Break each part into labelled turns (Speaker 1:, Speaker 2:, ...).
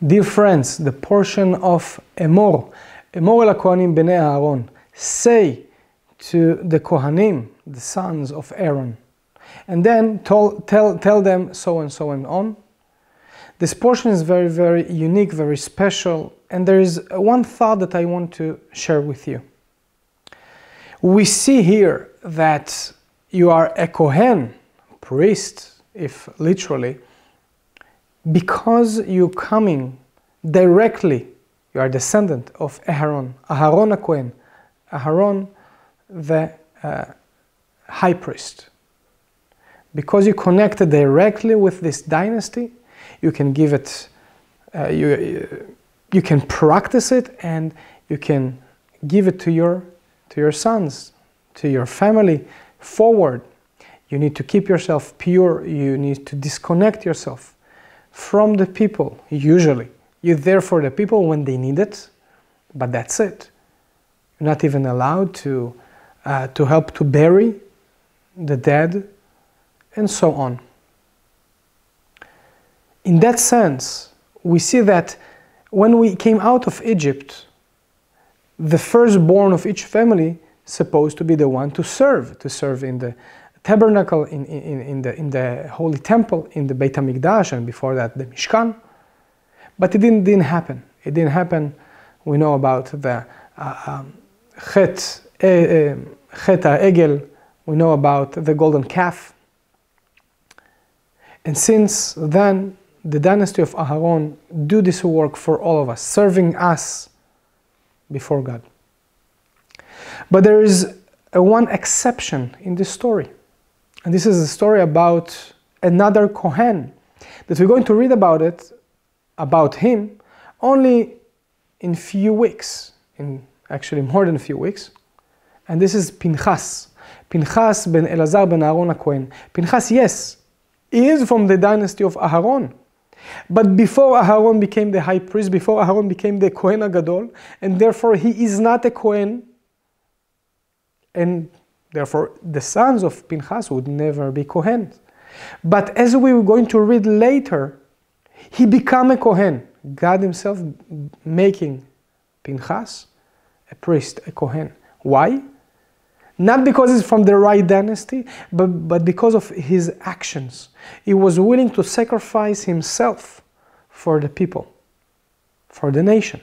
Speaker 1: dear friends, the portion of Emor, Emor el Kohanim bnei Aaron, say to the Kohanim, the sons of Aaron, and then tell them so and so and on. This portion is very, very unique, very special, and there is one thought that I want to share with you. We see here that you are a Kohen, priest, if literally, because you're coming directly, you are a descendant of Aaron, Aharon a Kohen, Aharon the high priest. Because you connected directly with this dynasty, you can give it, you can practice it, and you can give it to your sons, to your family forward. You need to keep yourself pure. You need to disconnect yourself from the people, usually. You're there for the people when they need it, but that's it. You're not even allowed to help to bury the dead, and so on. In that sense, we see that when we came out of Egypt, the firstborn of each family is supposed to be the one to serve in the tabernacle, in the holy temple, in the Beit HaMikdash, and before that the Mishkan. But it didn't happen. It didn't happen. We know about the Chet HaEgel. We know about the golden calf. And since then, the dynasty of Aharon do this work for all of us, serving us before God. But there is one exception in this story. And this is a story about another Kohen that we're going to read about him only in few weeks, in actually more than a few weeks. And this is Pinchas. Pinchas ben Elazar ben Aaron HaKohen. Pinchas, yes, he is from the dynasty of Aharon. But before Aharon became the high priest, before Aharon became the Kohen HaGadol, and therefore he is not a Kohen, and therefore the sons of Pinchas would never be Kohen. But as we were going to read later, he became a Kohen. God himself making Pinchas a priest, a Kohen. Why? Not because he's from the right dynasty, but because of his actions. He was willing to sacrifice himself for the people, for the nation.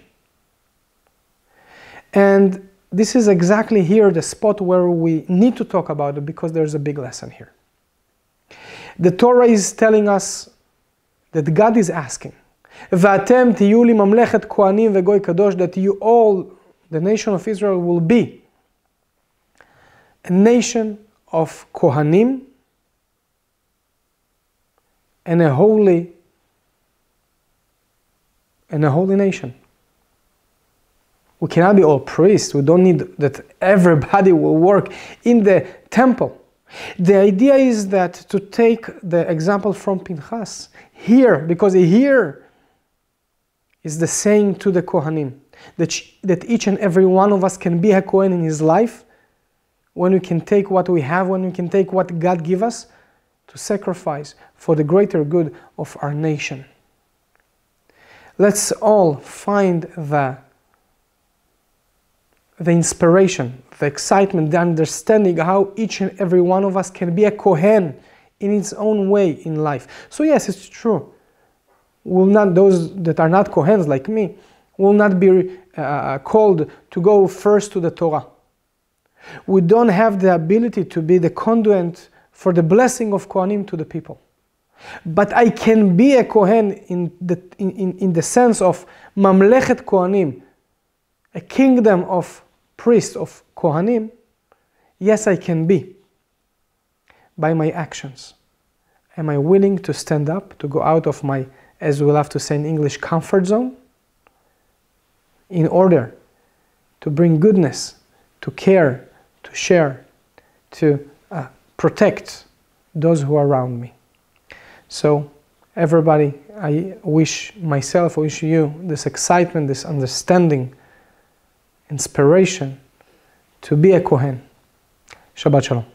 Speaker 1: And this is exactly here the spot where we need to talk about it, because there's a big lesson here. The Torah is telling us that God is asking, "V'atem tiyu li mamlechet kohanim vegoy kadosh," that you all, the nation of Israel, will be a nation of Kohanim and a holy nation. We cannot be all priests. We don't need that everybody will work in the temple. The idea is that to take the example from Pinchas here, because here is the saying to the Kohanim, that each and every one of us can be a Kohen in his life, when we can take what we have, when we can take what God gives us, to sacrifice for the greater good of our nation. Let's all find the inspiration, the excitement, the understanding how each and every one of us can be a Kohen in its own way in life. So yes, it's true. Those that are not Kohens like me will not be called to go first to the Torah. We don't have the ability to be the conduit for the blessing of Kohanim to the people. But I can be a Kohen in the sense of Mamlechet Kohanim, a kingdom of priests of Kohanim. Yes, I can be, by my actions. Am I willing to stand up, to go out of my, as we'll have to say in English, comfort zone, in order to bring goodness, to care, to share, to protect those who are around me? So everybody, I wish myself, I wish you this excitement, this understanding, inspiration to be a Kohen. Shabbat Shalom.